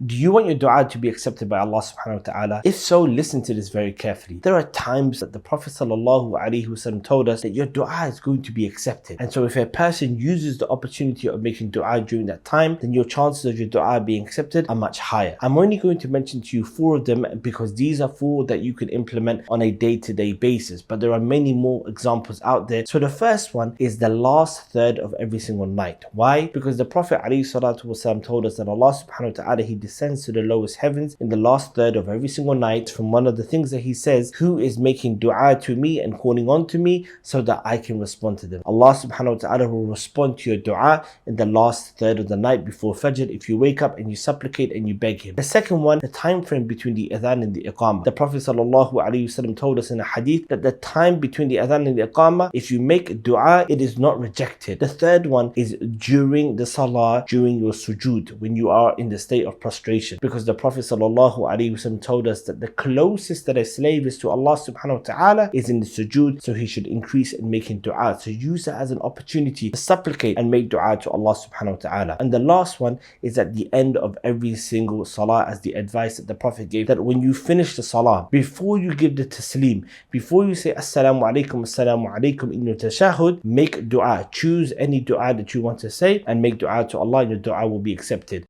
Do you want your dua to be accepted by Allah subhanahu wa ta'ala? If so, listen to this very carefully. There are times that the Prophet sallallahu alaihi wasallam told us that your dua is going to be accepted. And so if a person uses the opportunity of making dua during that time, then your chances of your dua being accepted are much higher. I'm only going to mention to you 4 of them because these are 4 that you can implement on a day-to-day basis. But there are many more examples out there. So the first one is the last third of every single night. Why? Because the Prophet alaihi salatu wasallam told us that Allah subhanahu wa ta'ala, He descends to the lowest heavens in the last third of every single night. From one of the things that He says, who is making dua to me and calling on to me so that I can respond to them. Allah subhanahu wa ta'ala will respond to your dua in the last third of the night before Fajr if you wake up and you supplicate and you beg Him. The second one, the time frame between the adhan and the iqamah. The Prophet sallallahu alaihi wasallam told us in a hadith that the time between the adhan and the iqamah, if you make dua, it is not rejected. The third one is during the salah, during your sujood, when you are in the state of prostration, because the Prophet sallallahu alaihi wasallam told us that the closest that a slave is to Allah subhanahu wa ta'ala is in the sujood, so he should increase in making dua. So use it as an opportunity to supplicate and make dua to Allah subhanahu wa ta'ala. And the last one is at the end of every single salah, as the advice that the Prophet gave, that when you finish the salah, before you give the taslim, before you say assalamu alaikum in your tashahud, make dua. Choose any dua that you want to say and make dua to Allah, and your dua will be accepted.